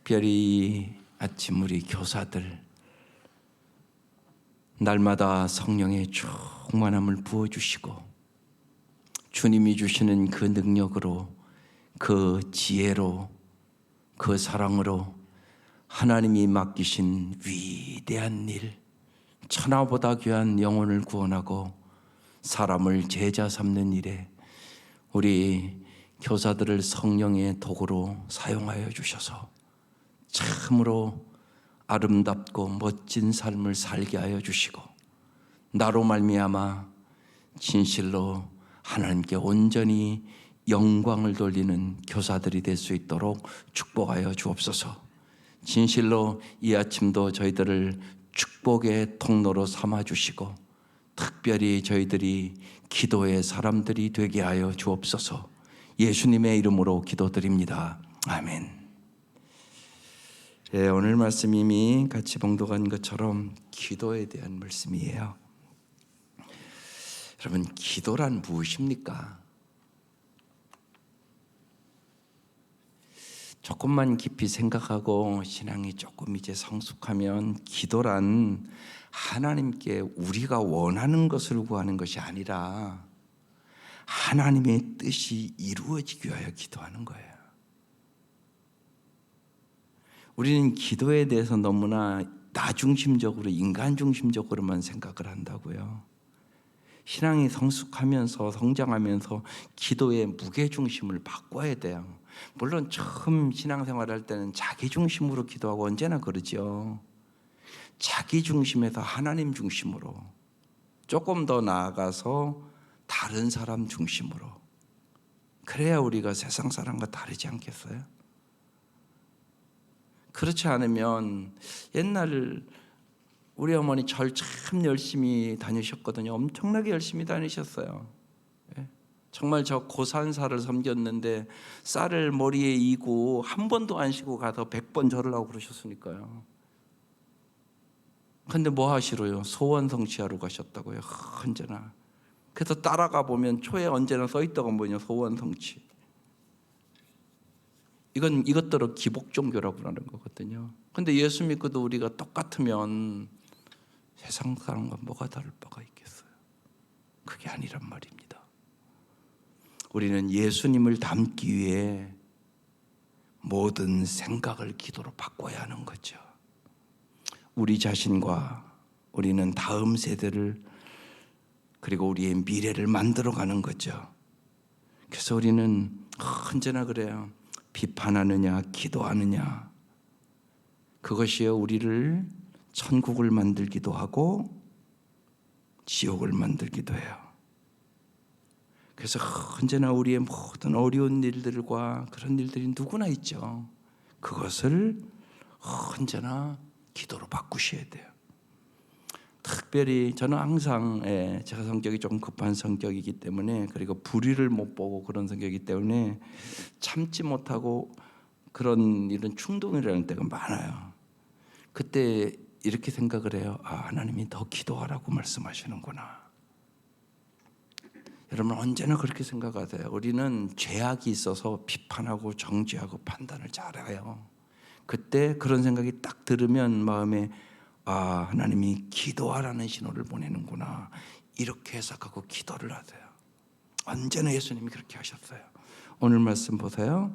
특별히 아침 우리 교사들 날마다 성령의 충만함을 부어주시고 주님이 주시는 그 능력으로, 그 지혜로, 그 사랑으로 하나님이 맡기신 위대한 일, 천하보다 귀한 영혼을 구원하고 사람을 제자 삼는 일에 우리 교사들을 성령의 도구로 사용하여 주셔서 참으로 아름답고 멋진 삶을 살게 하여 주시고 나로 말미암아 진실로 하나님께 온전히 영광을 돌리는 교사들이 될 수 있도록 축복하여 주옵소서. 진실로 이 아침도 저희들을 축복의 통로로 삼아 주시고 특별히 저희들이 기도의 사람들이 되게 하여 주옵소서. 예수님의 이름으로 기도드립니다. 아멘. 네, 오늘 말씀 이미 같이 봉독한 것처럼 기도에 대한 말씀이에요. 여러분, 기도란 무엇입니까? 조금만 깊이 생각하고 신앙이 조금 이제 성숙하면 기도란 하나님께 우리가 원하는 것을 구하는 것이 아니라 하나님의 뜻이 이루어지기 위하여 기도하는 거예요. 우리는 기도에 대해서 너무나 나 중심적으로, 인간 중심적으로만 생각을 한다고요. 신앙이 성숙하면서 성장하면서 기도의 무게중심을 바꿔야 돼요. 물론 처음 신앙생활 할 때는 자기 중심으로 기도하고 언제나 그러죠. 자기 중심에서 하나님 중심으로, 조금 더 나아가서 다른 사람 중심으로, 그래야 우리가 세상 사람과 다르지 않겠어요? 그렇지 않으면 옛날 우리 어머니 절 참 열심히 다니셨거든요. 엄청나게 열심히 다니셨어요. 정말 저 고산사를 섬겼는데 쌀을 머리에 이고 한 번도 안 쉬고 가서 100번 절을 하고 그러셨으니까요. 근데 뭐 하시러요? 소원 성취하러 가셨다고요. 언제나. 그래서 따라가 보면 초에 언제나 써 있다고 뭐냐, 소원 성취. 이것들은 기복 종교라고 하는 거거든요. 근데 예수 믿고도 우리가 똑같으면 세상 사람과 뭐가 다를 바가 있겠어요? 그게 아니란 말입니다. 우리는 예수님을 닮기 위해 모든 생각을 기도로 바꿔야 하는 거죠. 우리 자신과 우리는 다음 세대를, 그리고 우리의 미래를 만들어가는 거죠. 그래서 우리는 언제나 그래요. 비판하느냐 기도하느냐, 그것이요 우리를 천국을 만들기도 하고 지옥을 만들기도 해요. 그래서 언제나 우리의 모든 어려운 일들과 그런 일들이 누구나 있죠. 그것을 언제나 기도로 바꾸셔야 돼요. 특별히 저는 항상 제가 성격이 좀 급한 성격이기 때문에, 그리고 불의를 못 보고 그런 성격이기 때문에 참지 못하고 그런 이런 충동이라는 때가 많아요. 그때 이렇게 생각을 해요. 하나님이 더 기도하라고 말씀하시는구나. 여러분 언제나 그렇게 생각하세요. 우리는 죄악이 있어서 비판하고 정죄하고 판단을 잘해요. 그때 그런 생각이 딱 들으면 마음에 하나님이 기도하라는 신호를 보내는구나, 이렇게 해석하고 기도를 하세요. 언제나 예수님이 그렇게 하셨어요. 오늘 말씀 보세요.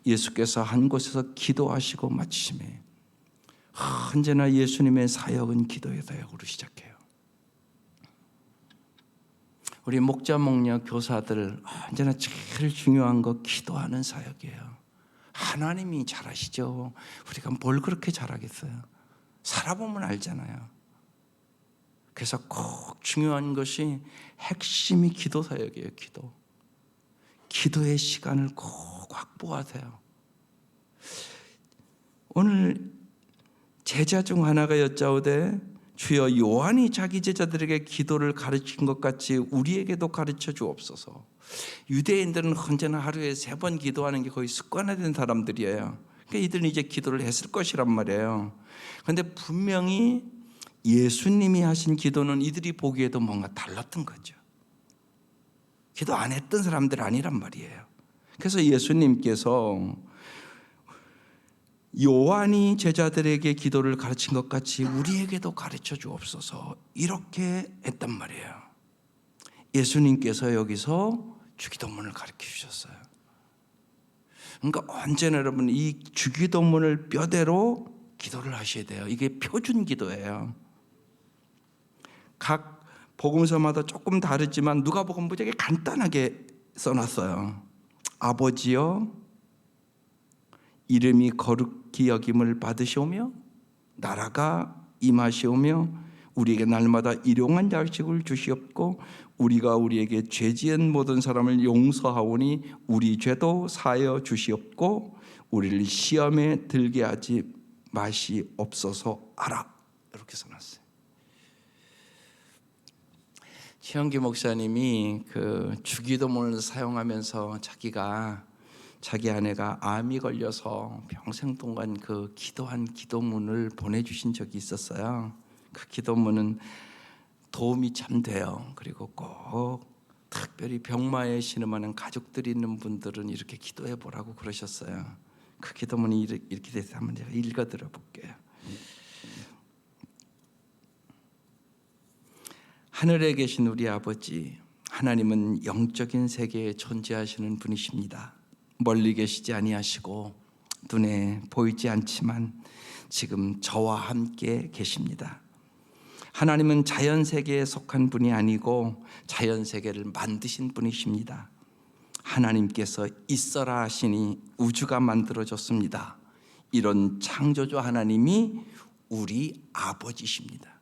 예수께서 한 곳에서 기도하시고 마치심에 언제나 예수님의 사역은 기도의 사역으로 시작해요. 우리 목자, 목녀, 교사들 언제나 제일 중요한 거 기도하는 사역이에요. 하나님이 잘하시죠. 우리가 뭘 그렇게 잘하겠어요? 살아보면 알잖아요. 그래서 꼭 중요한 것이 핵심이 기도 사역이에요. 기도의 시간을 꼭 확보하세요. 오늘 제자 중 하나가 여짜오되 주여 요한이 자기 제자들에게 기도를 가르친 것 같이 우리에게도 가르쳐 주옵소서. 유대인들은 언제나 하루에 3번 기도하는 게 거의 습관화된 사람들이에요. 그러니까 이들은 이제 기도를 했을 것이란 말이에요. 그런데 분명히 예수님이 하신 기도는 이들이 보기에도 뭔가 달랐던 거죠. 기도 안 했던 사람들 아니란 말이에요. 그래서 예수님께서 요한이 제자들에게 기도를 가르친 것 같이 우리에게도 가르쳐 주옵소서, 이렇게 했단 말이에요. 예수님께서 여기서 주기도문을 가르쳐 주셨어요. 그러니까 언제나 여러분 이 주기도문을 뼈대로 기도를 하셔야 돼요. 이게 표준 기도예요. 각 복음서마다 조금 다르지만 누가복음은 되게 간단하게 써놨어요. 아버지여, 이름이 거룩히 여김을 받으시오며 나라가 임하시오며 우리에게 날마다 일용할 양식을 주시옵고 우리가 우리에게 죄 지은 모든 사람을 용서하오니 우리 죄도 사하여 주시옵고 우리를 시험에 들게 하지 마시옵소서 하라. 이렇게 써놨어요. 최영기 목사님이 그 주기도문을 사용하면서 자기 아내가 암이 걸려서 평생 동안 그 기도한 기도문을 보내주신 적이 있었어요. 그 기도문은 도움이 참 돼요. 그리고 꼭 특별히 병마에 신음하는 가족들이 있는 분들은 이렇게 기도해 보라고 그러셨어요. 그 기도문이 이렇게 돼서 한번 제가 읽어 드려 볼게요. 하늘에 계신 우리 아버지, 하나님은 영적인 세계에 존재하시는 분이십니다. 멀리 계시지 아니하시고 눈에 보이지 않지만 지금 저와 함께 계십니다. 하나님은 자연세계에 속한 분이 아니고 자연세계를 만드신 분이십니다. 하나님께서 있어라 하시니 우주가 만들어졌습니다. 이런 창조주 하나님이 우리 아버지십니다.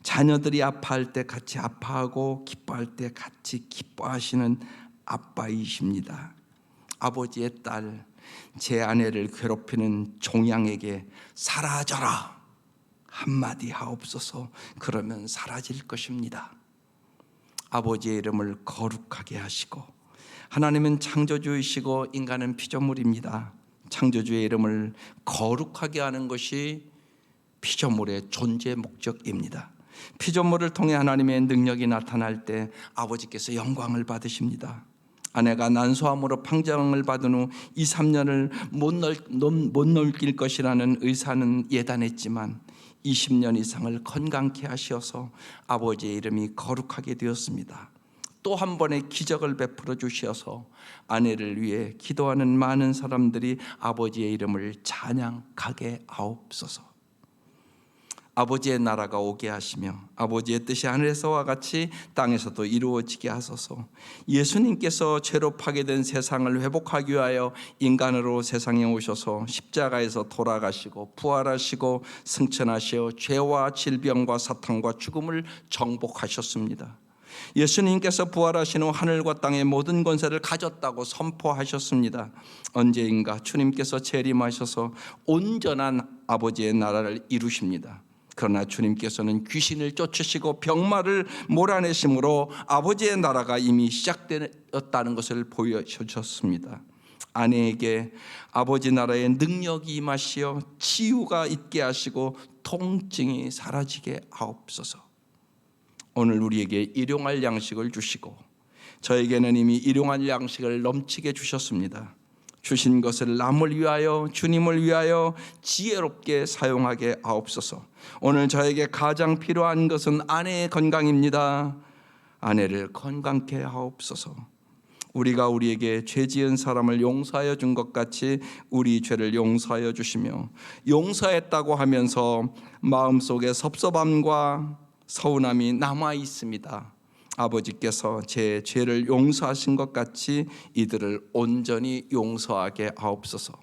자녀들이 아파할 때 같이 아파하고 기뻐할 때 같이 기뻐하시는 아빠이십니다. 아버지의 딸, 제 아내를 괴롭히는 종양에게 사라져라 한마디 하옵소서. 그러면 사라질 것입니다. 아버지의 이름을 거룩하게 하시고, 하나님은 창조주이시고 인간은 피조물입니다. 창조주의 이름을 거룩하게 하는 것이 피조물의 존재 목적입니다. 피조물을 통해 하나님의 능력이 나타날 때 아버지께서 영광을 받으십니다. 아내가 난소암으로 판정을 받은 후 2, 3년을 못 넘길 것이라는 의사는 예단했지만 20년 이상을 건강케 하셔서 아버지의 이름이 거룩하게 되었습니다. 또 한 번의 기적을 베풀어 주셔서 아내를 위해 기도하는 많은 사람들이 아버지의 이름을 찬양하게 하옵소서. 아버지의 나라가 오게 하시며 아버지의 뜻이 하늘에서와 같이 땅에서도 이루어지게 하소서. 예수님께서 죄로 파괴된 세상을 회복하기 위하여 인간으로 세상에 오셔서 십자가에서 돌아가시고 부활하시고 승천하시어 죄와 질병과 사탄과 죽음을 정복하셨습니다. 예수님께서 부활하신 후 하늘과 땅의 모든 권세를 가졌다고 선포하셨습니다. 언제인가 주님께서 재림하셔서 온전한 아버지의 나라를 이루십니다. 그러나 주님께서는 귀신을 쫓으시고 병마를 몰아내심으로 아버지의 나라가 이미 시작되었다는 것을 보여주셨습니다. 아내에게 아버지 나라의 능력이 임하시어 치유가 있게 하시고 통증이 사라지게 하옵소서. 오늘 우리에게 일용할 양식을 주시고 저에게는 이미 일용할 양식을 넘치게 주셨습니다. 주신 것을 남을 위하여 주님을 위하여 지혜롭게 사용하게 하옵소서. 오늘 저에게 가장 필요한 것은 아내의 건강입니다. 아내를 건강케 하옵소서. 우리가 우리에게 죄 지은 사람을 용서하여 준 것 같이 우리 죄를 용서하여 주시며, 용서했다고 하면서 마음속에 섭섭함과 서운함이 남아 있습니다. 아버지께서 제 죄를 용서하신 것 같이 이들을 온전히 용서하게 하옵소서.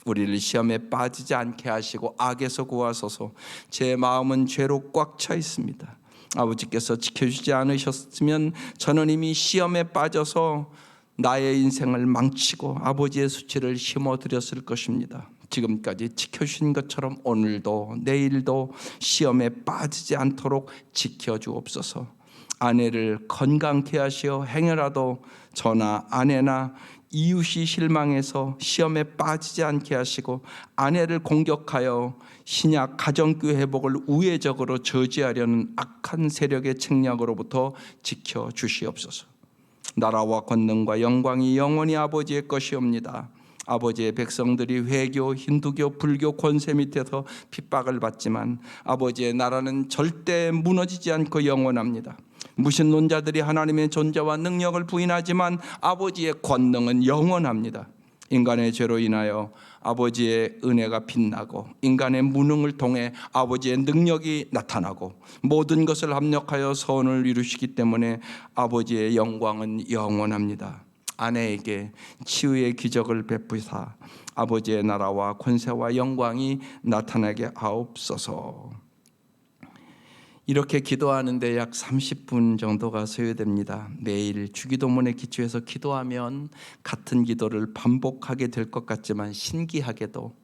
우리를 시험에 빠지지 않게 하시고 악에서 구하소서. 제 마음은 죄로 꽉 차 있습니다. 아버지께서 지켜주지 않으셨으면 저는 이미 시험에 빠져서 나의 인생을 망치고 아버지의 수치를 심어드렸을 것입니다. 지금까지 지켜주신 것처럼 오늘도 내일도 시험에 빠지지 않도록 지켜주옵소서. 아내를 건강케 하시어 행여라도 저나 아내나 이웃이 실망해서 시험에 빠지지 않게 하시고 아내를 공격하여 신약 가정교회 회복을 우회적으로 저지하려는 악한 세력의 책략으로부터 지켜주시옵소서. 나라와 권능과 영광이 영원히 아버지의 것이옵니다. 아버지의 백성들이 회교, 힌두교, 불교 권세 밑에서 핍박을 받지만 아버지의 나라는 절대 무너지지 않고 영원합니다. 무신론자들이 하나님의 존재와 능력을 부인하지만 아버지의 권능은 영원합니다. 인간의 죄로 인하여 아버지의 은혜가 빛나고 인간의 무능을 통해 아버지의 능력이 나타나고 모든 것을 합력하여 선을 이루시기 때문에 아버지의 영광은 영원합니다. 아내에게 치유의 기적을 베푸사 아버지의 나라와 권세와 영광이 나타나게 하옵소서. 이렇게 기도하는데 약 30분 정도가 소요됩니다. 매일 주기도문에 기초해서 기도하면 같은 기도를 반복하게 될 것 같지만 신기하게도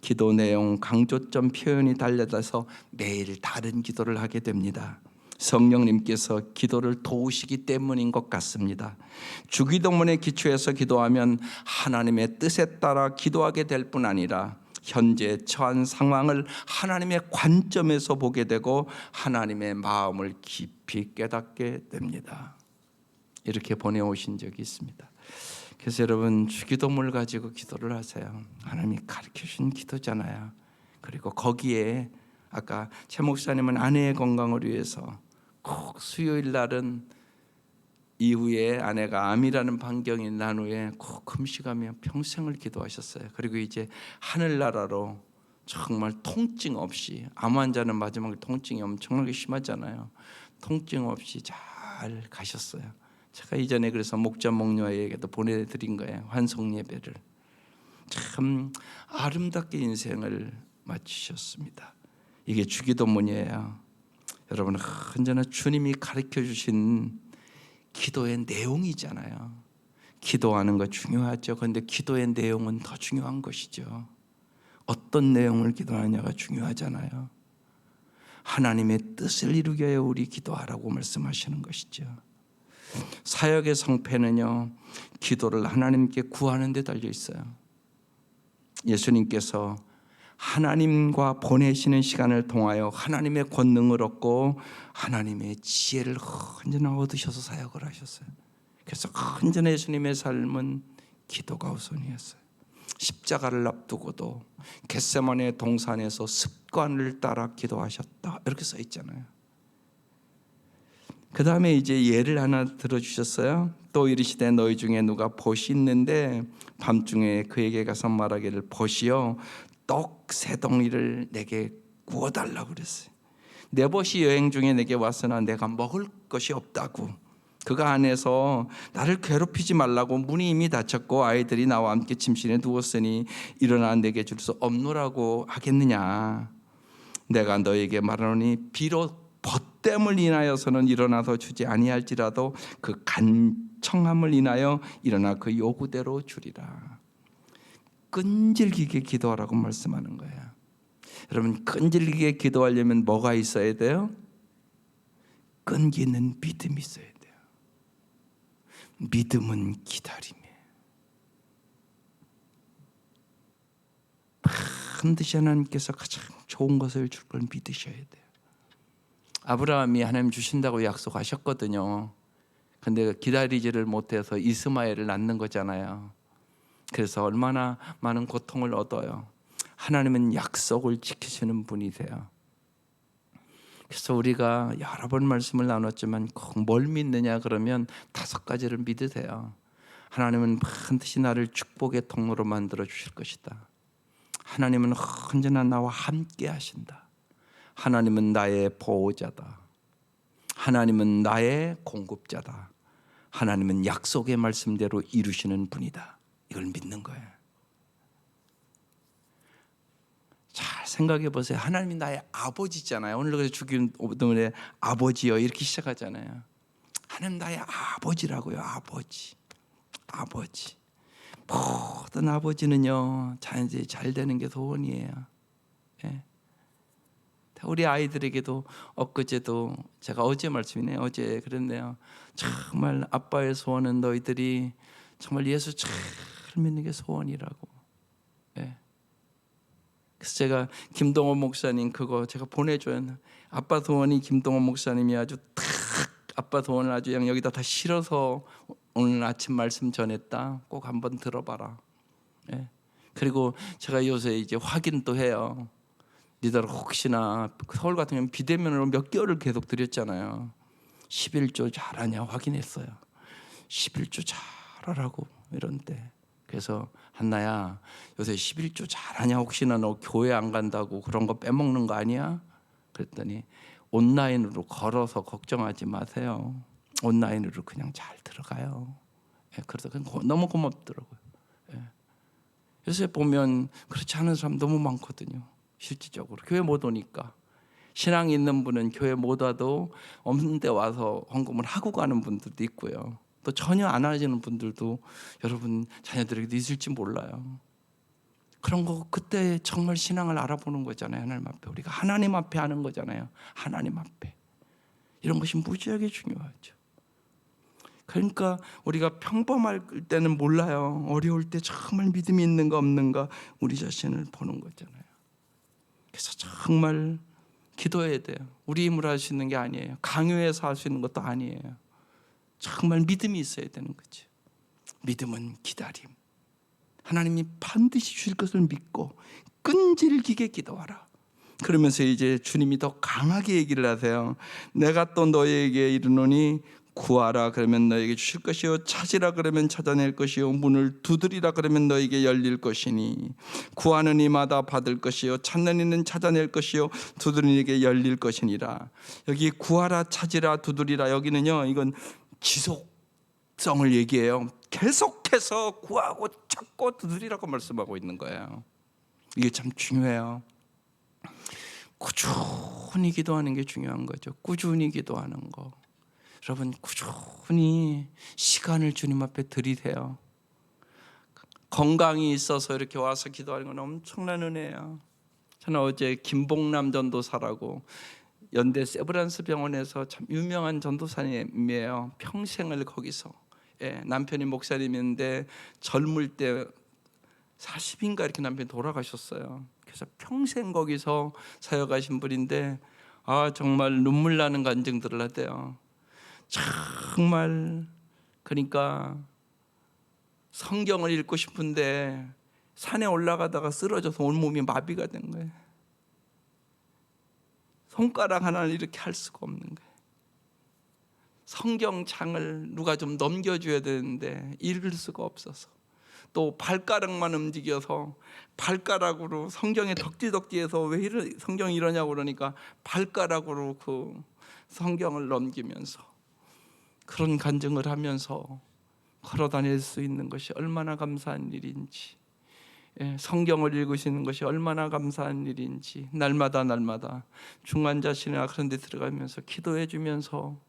기도 내용, 강조점, 표현이 달라져서 매일 다른 기도를 하게 됩니다. 성령님께서 기도를 도우시기 때문인 것 같습니다. 주기도문에 기초해서 기도하면 하나님의 뜻에 따라 기도하게 될 뿐 아니라 현재 처한 상황을 하나님의 관점에서 보게 되고 하나님의 마음을 깊이 깨닫게 됩니다. 이렇게 보내오신 적이 있습니다. 그래서 여러분 주기도문을 가지고 기도를 하세요. 하나님이 가르쳐주신 기도잖아요. 그리고 거기에 아까 최 목사님은 아내의 건강을 위해서 꼭 수요일 날은 이후에 아내가 암이라는 반경이 난 후에 꼭 금식하며 평생을 기도하셨어요. 그리고 이제 하늘나라로 정말 통증 없이, 암 환자는 마지막에 통증이 엄청나게 심하잖아요. 통증 없이 잘 가셨어요. 제가 이전에 그래서 목자 목녀에게도 보내드린 거예요. 환송 예배를. 참 아름답게 인생을 마치셨습니다. 이게 주기도문이에요. 여러분, 언제나 주님이 가르쳐 주신 기도의 내용이잖아요. 기도하는 거 중요하죠. 그런데 기도의 내용은 더 중요한 것이죠. 어떤 내용을 기도하느냐가 중요하잖아요. 하나님의 뜻을 이루기 위해 우리 기도하라고 말씀하시는 것이죠. 사역의 성패는요, 기도를 하나님께 구하는 데 달려 있어요. 예수님께서 하나님과 보내시는 시간을 통하여 하나님의 권능을 얻고 하나님의 지혜를 언제나 얻으셔서 사역을 하셨어요. 그래서 언제나 예수님의 삶은 기도가 우선이었어요. 십자가를 앞두고도 겟세마네 동산에서 습관을 따라 기도하셨다, 이렇게 써 있잖아요. 그 다음에 이제 예를 하나 들어주셨어요. 또 이르시되 너희 중에 누가 벗이 있는데 밤중에 그에게 가서 말하기를 벗이여 떡 세 덩이를 내게 구워달라고 그랬어요. 내 벗이 여행 중에 내게 왔으나 내가 먹을 것이 없다고. 그가 안에서 나를 괴롭히지 말라고 문이 이미 닫혔고 아이들이 나와 함께 침실에 누웠으니 일어나 내게 줄 수 없노라고 하겠느냐. 내가 너에게 말하노니 비록 벗됨을 인하여서는 일어나서 주지 아니할지라도 그 간청함을 인하여 일어나 그 요구대로 주리라. 끈질기게 기도하라고 말씀하는 거예요. 여러분, 끈질기게 기도하려면 뭐가 있어야 돼요? 끈기 있는 믿음이 있어야 돼요. 믿음은 기다림이에요. 반드시 하나님께서 가장 좋은 것을 줄 걸 믿으셔야 돼요. 아브라함이 하나님 주신다고 약속하셨거든요. 근데 기다리지를 못해서 이스마엘을 낳는 거잖아요. 그래서 얼마나 많은 고통을 얻어요. 하나님은 약속을 지키시는 분이세요. 그래서 우리가 여러 번 말씀을 나눴지만 꼭 뭘 믿느냐 그러면 5가지를 믿으세요. 하나님은 반드시 나를 축복의 통로로 만들어 주실 것이다. 하나님은 언제나 나와 함께 하신다. 하나님은 나의 보호자다. 하나님은 나의 공급자다. 하나님은 약속의 말씀대로 이루시는 분이다. 이걸 믿는 거예요. 잘 생각해 보세요. 하나님이 나의 아버지잖아요. 오늘 그래서 주기도문에 아버지여 이렇게 시작하잖아요. 하나님 나의 아버지라고요. 아버지. 모든 아버지는요, 자연스레 잘 되는 게 소원이에요. 예. 우리 아이들에게도 엊그제도 제가 어제 말씀이네요. 어제 그랬네요. 정말 아빠의 소원은 너희들이 정말 예수 잘 믿는 게 소원이라고. 예. 그래서 제가 김동원 목사님 그거 제가 보내줘요. 아빠 소원이 김동원 목사님이 아주 탁 아빠 소원을 아주 여기다 다 실어서 오늘 아침 말씀 전했다. 꼭 한번 들어봐라. 예. 그리고 제가 요새 이제 확인도 해요. 니들 혹시나 서울 같은 경우는 비대면으로 몇 개월을 계속 드렸잖아요. 11조 잘하냐 확인했어요. 11조 잘하라고 이런데. 그래서 한나야 요새 11조 잘하냐, 혹시나 너 교회 안 간다고 그런 거 빼먹는 거 아니야? 그랬더니 온라인으로 걸어서 걱정하지 마세요. 온라인으로 그냥 잘 들어가요. 예, 그래서 너무 고맙더라고요. 예. 요새 보면 그렇지 않은 사람 너무 많거든요. 실질적으로 교회 못 오니까. 신앙이 있는 분은 교회 못 와도 없는 데 와서 헌금을 하고 가는 분들도 있고요. 또 전혀 안 하시는 분들도 여러분 자녀들에게도 있을지 몰라요. 그런 거 그때 정말 신앙을 알아보는 거잖아요. 하나님 앞에 우리가 하나님 앞에 하는 거잖아요. 하나님 앞에 이런 것이 무지하게 중요하죠. 그러니까 우리가 평범할 때는 몰라요. 어려울 때 정말 믿음이 있는가 없는가 우리 자신을 보는 거잖아요. 그래서 정말 기도해야 돼요. 우리 힘으로 할 수 있는 게 아니에요. 강요해서 할 수 있는 것도 아니에요. 정말 믿음이 있어야 되는 거죠. 믿음은 기다림. 하나님이 반드시 주실 것을 믿고 끈질기게 기도하라. 그러면서 이제 주님이 더 강하게 얘기를 하세요. 내가 또 너희에게 이르노니 구하라 그러면 너에게 주실 것이요, 찾으라 그러면 찾아낼 것이요, 문을 두드리라 그러면 너에게 열릴 것이니 구하는 이마다 받을 것이요, 찾는 이는 찾아낼 것이요, 두드리는 이에게 열릴 것이니라. 여기 구하라, 찾으라, 두드리라, 여기는요 이건 지속성을 얘기해요. 계속해서 구하고 찾고 두드리라고 말씀하고 있는 거예요. 이게 참 중요해요. 꾸준히 기도하는 게 중요한 거죠. 꾸준히 기도하는 거. 여러분 꾸준히 시간을 주님 앞에 들이세요. 건강이 있어서 이렇게 와서 기도하는 건 엄청난 은혜예요. 저는 어제 김봉남 전도사라고 연대 세브란스 병원에서 참 유명한 전도사님이에요. 평생을 거기서, 예, 남편이 목사님인데 젊을 때 40인가 이렇게 남편이 돌아가셨어요. 그래서 평생 거기서 사역하신 분인데 정말 눈물 나는 간증들을 하대요. 정말 그러니까 성경을 읽고 싶은데 산에 올라가다가 쓰러져서 온몸이 마비가 된 거예요. 손가락 하나를 이렇게 할 수가 없는 거예요. 성경장을 누가 좀 넘겨줘야 되는데 읽을 수가 없어서, 또 발가락만 움직여서 발가락으로 성경에 덕지덕지해서 왜 성경이 이러냐고 그러니까 발가락으로 그 성경을 넘기면서 그런 간증을 하면서 걸어 다닐 수 있는 것이 얼마나 감사한 일인지, 성경을 읽으시는 것이 얼마나 감사한 일인지, 날마다 중환자실이나 그런 데 들어가면서 기도해 주면서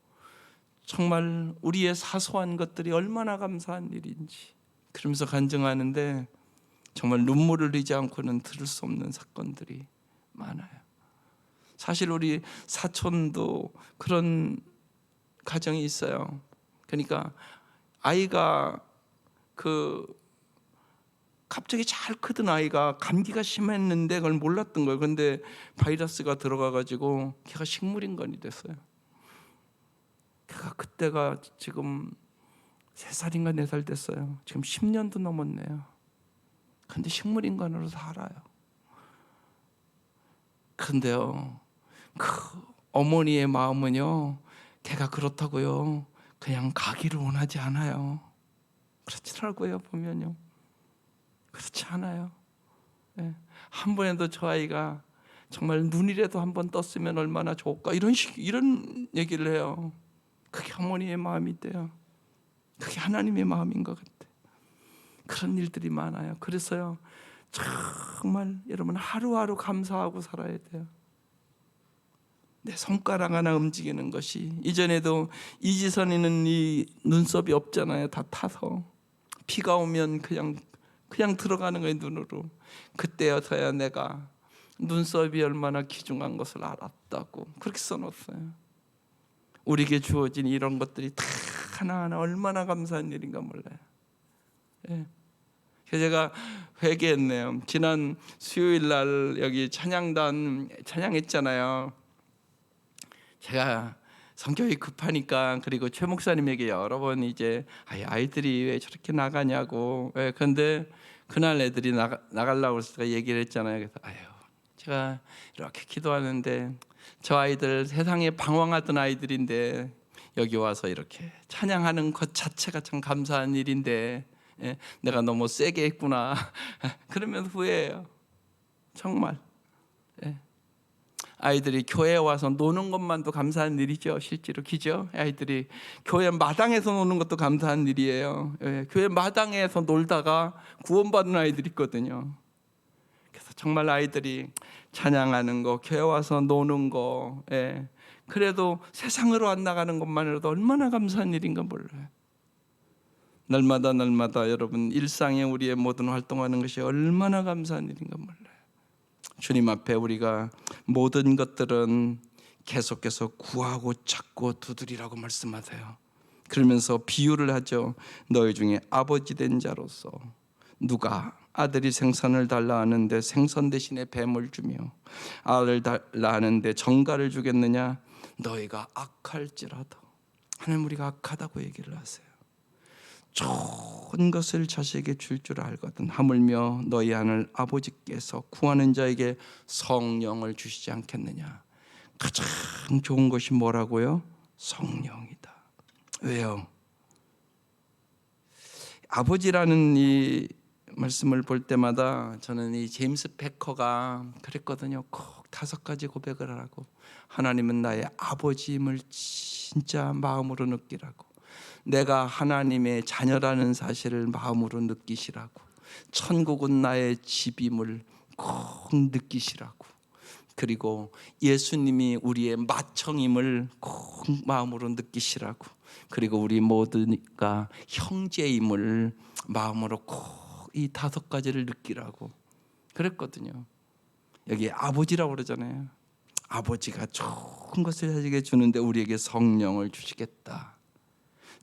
정말 우리의 사소한 것들이 얼마나 감사한 일인지 그러면서 간증하는데 정말 눈물을 흘리지 않고는 들을 수 없는 사건들이 많아요. 사실 우리 사촌도 그런 가정이 있어요. 그러니까 아이가 갑자기 잘 크던 아이가 감기가 심했는데 그걸 몰랐던 거예요. 그런데 바이러스가 들어가가지고 걔가 식물인간이 됐어요. 걔가 그때가 지금 3살인가 4살 됐어요. 지금 10년도 넘었네요. 근데 식물인간으로 살아요. 근데요, 그 어머니의 마음은요, 걔가 그렇다고요 그냥 가기를 원하지 않아요. 그렇더라고요. 보면요, 그렇지 않아요. 네. 한 번에도 저 아이가 정말 눈이라도 한 번 떴으면 얼마나 좋을까, 이런 얘기를 해요. 그게 어머니의 마음이대요. 그게 하나님의 마음인 것 같아. 그런 일들이 많아요. 그래서요 정말 여러분 하루하루 감사하고 살아야 돼요. 내 손가락 하나 움직이는 것이, 이전에도 이지선이는 이 눈썹이 없잖아요. 다 타서 비가 오면 그냥 들어가는 거예요, 눈으로. 그때여서야 내가 눈썹이 얼마나 귀중한 것을 알았다고 그렇게 써놓았어요. 우리에게 주어진 이런 것들이 다 하나하나 얼마나 감사한 일인가 몰라요. 예. 그래서 제가 회개했네요. 지난 수요일 날 여기 찬양단 찬양했잖아요. 제가 성격이 급하니까, 그리고 최 목사님에게 여러 번 이제 아이들이 왜 저렇게 나가냐고. 그런데 그날 애들이 나가려고 해서 제가 얘기를 했잖아요. 그래서 제가 이렇게 기도하는데 저 아이들 세상에 방황하던 아이들인데 여기 와서 이렇게 찬양하는 것 자체가 참 감사한 일인데 내가 너무 세게 했구나 그러면 후회해요. 정말. 아이들이 교회에 와서 노는 것만도 감사한 일이죠. 실제로 기죠. 아이들이 교회 마당에서 노는 것도 감사한 일이에요. 교회 마당에서 놀다가 구원받은 아이들이 있거든요. 그래서 정말 아이들이 찬양하는 거, 교회 와서 노는 거, 그래도 세상으로 안 나가는 것만으로도 얼마나 감사한 일인가 몰라요. 날마다 여러분 일상에 우리의 모든 활동하는 것이 얼마나 감사한 일인가 몰라요. 주님 앞에 우리가 모든 것들은 계속해서 구하고 찾고 두드리라고 말씀하세요. 그러면서 비유를 하죠. 너희 중에 아버지 된 자로서 누가 아들이 생선을 달라 하는데 생선 대신에 뱀을 주며 알을 달라 하는데 정갈을 주겠느냐? 너희가 악할지라도. 하나님 우리가 악하다고 얘기를 하세요. 좋은 것을 자식에게 줄 알거든 하물며 너희 하늘 아버지께서 구하는 자에게 성령을 주시지 않겠느냐. 가장 좋은 것이 뭐라고요? 성령이다. 왜요? 아버지라는 이 말씀을 볼 때마다 저는 이 제임스 패커가 그랬거든요. 꼭 5가지 고백을 하라고. 하나님은 나의 아버지임을 진짜 마음으로 느끼라고. 내가 하나님의 자녀라는 사실을 마음으로 느끼시라고. 천국은 나의 집임을 꼭 느끼시라고. 그리고 예수님이 우리의 맏형임을 꼭 마음으로 느끼시라고. 그리고 우리 모두가 형제임을 마음으로 꼭 이 5가지를 느끼라고 그랬거든요. 여기 아버지라고 그러잖아요. 아버지가 좋은 것을 자식에게 주는데 우리에게 성령을 주시겠다.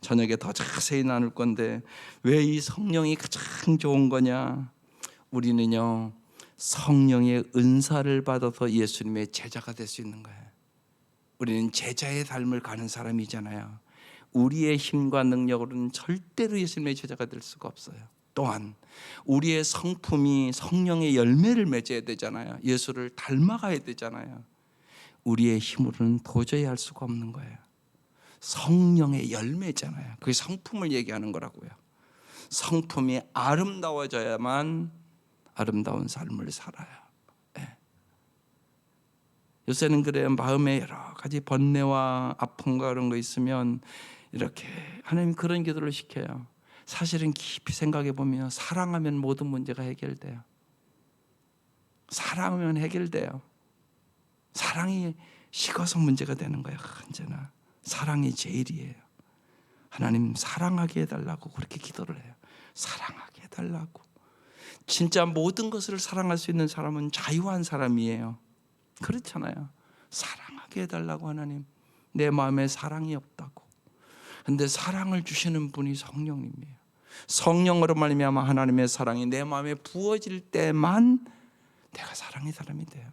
저녁에 더 자세히 나눌 건데 왜 이 성령이 가장 좋은 거냐? 우리는요 성령의 은사를 받아서 예수님의 제자가 될 수 있는 거예요. 우리는 제자의 삶을 가는 사람이잖아요. 우리의 힘과 능력으로는 절대로 예수님의 제자가 될 수가 없어요. 또한 우리의 성품이 성령의 열매를 맺어야 되잖아요. 예수를 닮아가야 되잖아요. 우리의 힘으로는 도저히 할 수가 없는 거예요. 성령의 열매잖아요. 그게 성품을 얘기하는 거라고요. 성품이 아름다워져야만 아름다운 삶을 살아요. 요새는 그래요. 마음에 여러 가지 번뇌와 아픔과 그런 거 있으면 이렇게 하나님 그런 기도를 시켜요. 사실은 깊이 생각해 보면 사랑하면 모든 문제가 해결돼요. 사랑하면 해결돼요. 사랑이 식어서 문제가 되는 거예요. 언제나 사랑이 제일이에요. 하나님 사랑하게 해달라고 그렇게 기도를 해요. 사랑하게 해달라고. 진짜 모든 것을 사랑할 수 있는 사람은 자유한 사람이에요. 그렇잖아요. 사랑하게 해달라고. 하나님 내 마음에 사랑이 없다고. 근데 사랑을 주시는 분이 성령님이에요. 성령으로 말미암아 하나님의 사랑이 내 마음에 부어질 때만 내가 사랑의 사람이 돼요.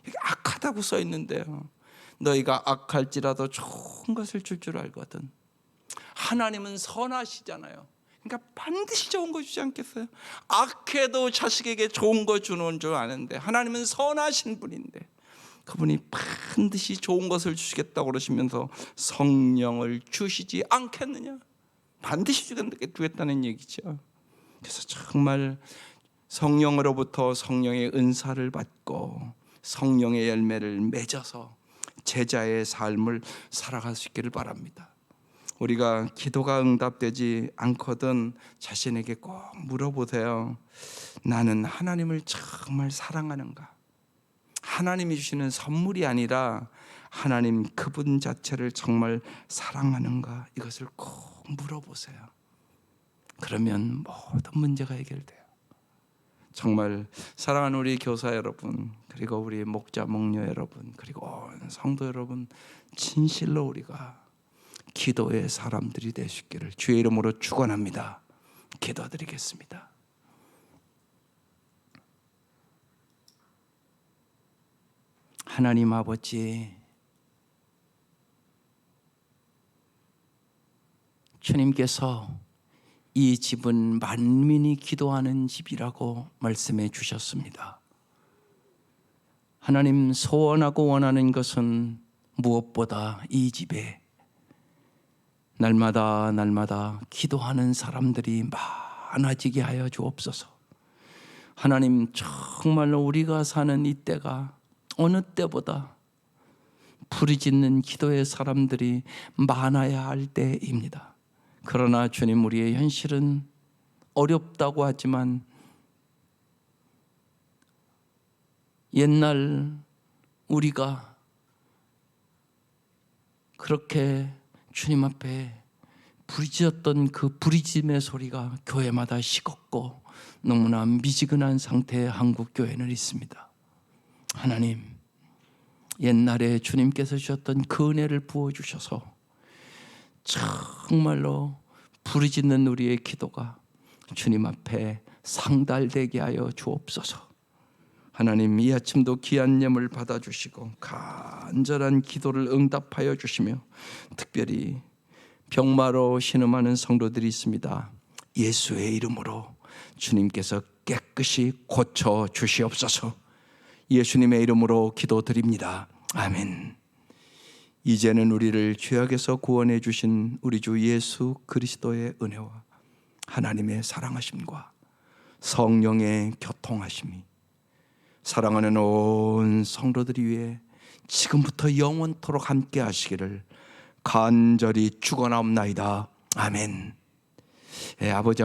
이게 악하다고 써 있는데요. 너희가 악할지라도 좋은 것을 줄 알거든. 하나님은 선하시잖아요. 그러니까 반드시 좋은 거 주지 않겠어요? 악해도 자식에게 좋은 거 주는 줄 아는데 하나님은 선하신 분인데 그분이 반드시 좋은 것을 주시겠다고 그러시면서 성령을 주시지 않겠느냐? 반드시 주겠다는 얘기죠. 그래서 정말 성령으로부터 성령의 은사를 받고 성령의 열매를 맺어서 제자의 삶을 살아갈 수 있기를 바랍니다. 우리가 기도가 응답되지 않거든 자신에게 꼭 물어보세요. 나는 하나님을 정말 사랑하는가? 하나님이 주시는 선물이 아니라 하나님 그분 자체를 정말 사랑하는가? 이것을 꼭 물어보세요. 그러면 모든 문제가 해결돼요. 정말 사랑하는 우리 교사 여러분, 그리고 우리 목자 목녀 여러분, 그리고 온 성도 여러분, 진실로 우리가 기도의 사람들이 되시기를 주의 이름으로 축원합니다. 기도드리겠습니다. 하나님 아버지, 주님께서 이 집은 만민이 기도하는 집이라고 말씀해 주셨습니다. 하나님, 소원하고 원하는 것은 무엇보다 이 집에 날마다 기도하는 사람들이 많아지게 하여 주옵소서. 하나님, 정말로 우리가 사는 이 때가 어느 때보다 부르짖는 기도의 사람들이 많아야 할 때입니다. 그러나 주님, 우리의 현실은 어렵다고 하지만 옛날 우리가 그렇게 주님 앞에 부르짖었던 그 부르짖음의 소리가 교회마다 식었고 너무나 미지근한 상태의 한국 교회는 있습니다. 하나님, 옛날에 주님께서 주셨던 그 은혜를 부어주셔서 정말로 부르짖는 우리의 기도가 주님 앞에 상달되게 하여 주옵소서. 하나님, 이 아침도 귀한 예물 받아주시고 간절한 기도를 응답하여 주시며 특별히 병마로 신음하는 성도들이 있습니다. 예수의 이름으로 주님께서 깨끗이 고쳐 주시옵소서. 예수님의 이름으로 기도드립니다. 아멘. 이제는 우리를 죄악에서 구원해 주신 우리 주 예수 그리스도의 은혜와 하나님의 사랑하심과 성령의 교통하심이 사랑하는 온 성도들이 위해 지금부터 영원토록 함께 하시기를 간절히 축원하옵나이다. 아멘. 아버지